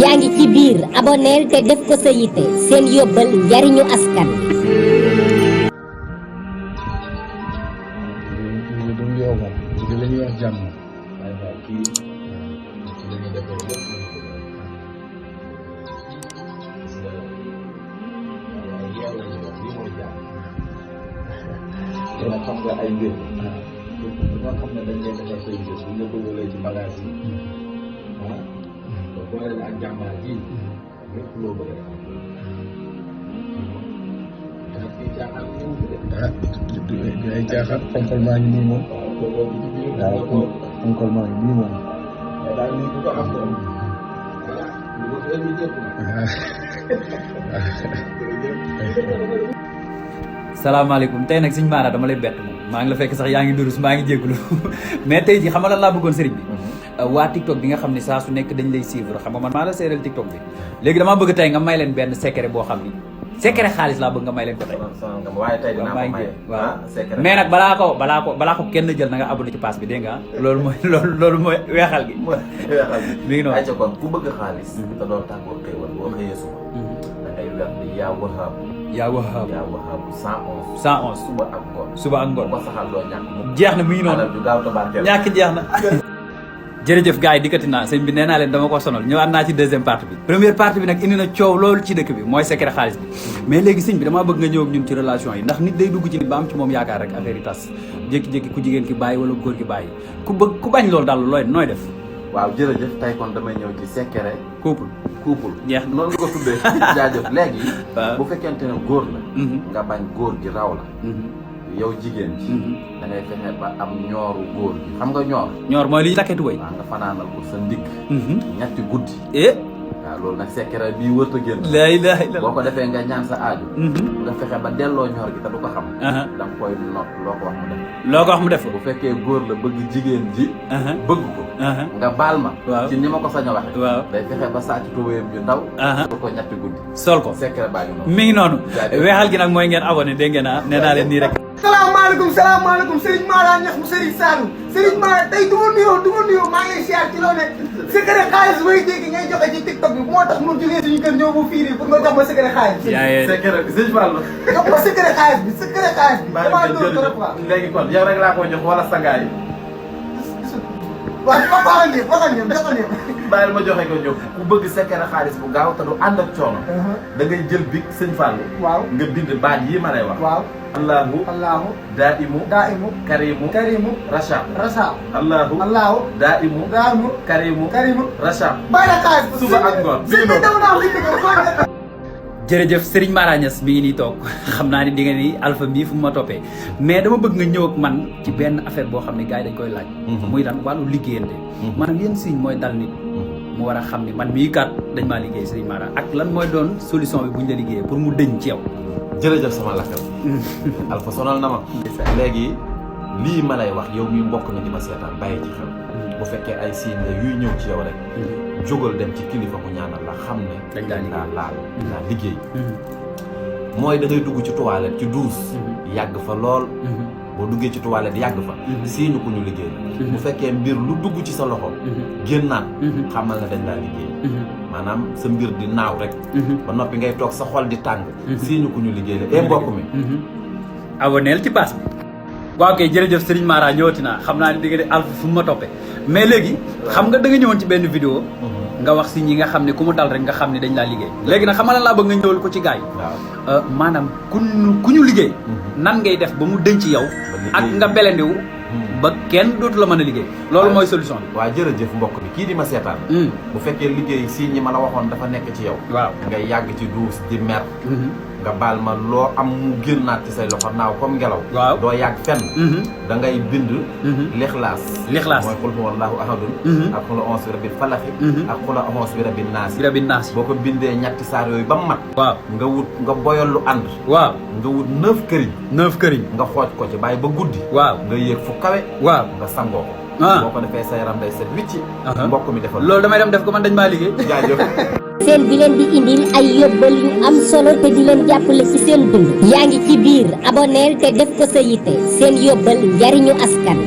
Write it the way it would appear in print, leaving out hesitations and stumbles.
yaa ngi ci biir aboneel te def ko sa yitte seen yóbbal njariñu askan xam nga ay mbir nga xam ne dañ leen defar say mbir bu ñu la dugalee ci bagage yi ba boole la ak jàmbaar ji lépp loo bëgg a def ci jaaxal ay jaaxal ponkol maa ngi nii moom waaw ponkol maa ngi nii moom daal nii ku ko am moom lu ko ëllëg jëpp salaamaaleykum tey nag Serigne Mara dama lay bett moom maa ngi la fekk sax yaa ngi durus maa ngi jégalu mais tey ji xam nga lan laa bëggoon Serigne bi waa TikTok bi nga xam ne saa su nekk dañ lay suivre xam nga man maa la seeral TikTok bi léegi damaa bëgg tey nga may leen benn secret boo xam ni secret xaalis laa bëgg nga may leen ko tey waaye tey dinaa ko maye waaw mais nag balaa ko kenn jël na nga abonné ci pass bi dégg nga loolu mooy weexal gi mi ngi noonu ayca kon ku bëgg xaalis te doon tàggoo xéewal boo xëyee suba da ngay wax di yaa waxaab yaa waxaab 111 111 suba ak ngoon ko saxal doo ñàkk jeex na mi ngi noonu du gaaw tabaarkeel ñàkk jeex na jërëjëf gars yi dikkati naa sëñ bi nee naa leen dama ko sonal ñëwaat naa ci deuxième partie bi première partie bi nag indi na coow loolu ci dëkk bi mooy secret xaalis bi mais léegi sëñ bi damaa bëgg nga ñëw ak ñun ci relation yi ndax nit day dugg ci nit ba am ci moom yaakaar rek affaire yi tas jékki-jékki ku jigéen ki bàyyi wala góor ki bàyyi ku bañ loolu daal nooy def waaw jërëjëf tey kon damay ñëw ci secret couple jeex noonu nga ko tuddee jaajëf léegi waaw bu fekkente ne góor la nga bañ góor gi raw la yow jigéen ji da ngay fexe ba am ñooru góor gi xam nga ñoor mooy li ñu takkee tubéy waaw nga fanaanal ko sa ndigg ñetti guddi waaw loolu nag secret bii wërta génn la ilaha illa boo ko defee nga ñaan sa aaju nga fexe ba delloo ñoor gi te du ko xam da nga koy not loo ko wax mu def ko bu fekkee góor la bëgg jigéen ji bëgg ko nga baal ma ci ni ma ko sañ a waxe waaw day fexe ba sàcc tubéyam ju ndaw sol ko ñetti guddi sol ko secret baa ngi noonu mi ngi noonu weexal gi nag mooy ngeen abonné dégg ngeen nee naa leen nii rek salaamaaleykum Serigne Mara Niass mu Serigne Saloum Serigne Mara tey du ma nuyoo maa ngi siyaar ci loo nekk secret xaalis bay dégg ngay joxe ci TikTok bi moo tax mu jógee suñu kër ñëw bu fii pour nga jox ma secret xaalis bi. secret bi sëñ Fall. jox ma secret xaalis bi damaa dóor trop quoi. léegi kon yow rek laa ko jox wala sangaay. waaw waxal ñoom bàyyil ma joxe ko ñëw ku bëgg secret xaalis bu gaaw te du ànd ak coono. da ngay jël big sëñ Fall. waaw nga bind baat yii ma lay wax. waaw. Allahu daimu karimu Rachab Allahu daimu karimu Rachab bàyyi la xaalis suba ak ngoon jërëjëf Serigne Mara Niass mi ngi nii toog xam naa ni di nga ni alpha mii fu ma toppee mais dama bëgg nga ñëw ak man ci benn affaire boo xam ne gars yi dañ koy laaj muy lan wàllu liggéeyante maanaam yéen signe mooy dal nit mu war a xam ni man mii kat dañ maa liggéey Serigne Mara ak lan mooy doon solution bi bu ñu la liggéeyee pour mu dëñ ci yow jërëjëf sama lakkal alpha sonal na ma léegi lii ma lay wax yow mi mbokk na di ma seetaan bàyyi ci xel bu fekkee ay signe la yuy ñëw ci yow rek jógal dem ci kilifa mu ñaanal la xam ne dañ laa liggéey mooy da ngay dugg ci toilette ci douche yàgg fa lool boo duggee ci toilette yàgg fa signe ku ñu liggéey bu fekkee mbir lu dugg ci sa loxo génnaat xamal ne dañ laa liggéey maanaam sa mbir di naaw rek ba noppi ngay toog sa xol di tàng signe ku ñu liggéey la mbokk mi aboneel ci pass bi waaw kay jërëjëf Serigne Mara ñëwati naa xam naa ni di nga di alpha fu ma toppee mais léegi xam nga da nga ñëwoon ci benn vidéo nga wax si ñi nga xam ne ku mu dal rek nga xam ne dañ laa liggéey léegi nag xamal laa bëgg nga ñëwal ko ci gars yi maanaam ku ñu liggéey nan ngay def ba mu denc yow ak nga belendiwu ba kenn dootu la mën a liggéey loolu mooy solution bi waaw jërëjëf mbokk bi kii di ma seetaan bu fekkee liggéey si ñi ma la waxoon dafa nekk ci yow waaw ngay yàgg ci duus di mer nga baal ma loo am mu génnaat ci say loxo naaw comme ngelaw doo yàgg fenn da ngay bind lixlaas mooy qul huwa allahu ahadun ak qul a'uuzu bi rabbil falaq ak qul a'uuzu bi rabbin naas boo ko bindee ñetti saar yooyu ba mu mat waaw nga boyal lu ànd waaw nga wut 9 këriñ nga xooj ko ci bàyyi ba guddi waaw nga yéeg fu kawe waaw nga sangoo ko boo ko defee sa yaram day set wicci mbokk mi defal loolu damay dem def ko man dañ maa liggéey jaajëf seen bi leen di indil ay yóbbal yu am solo te di leen jàppale ci seen dund yaa ngi ci biir aboneel te def ko sa yitte seen yóbbal njariñu askan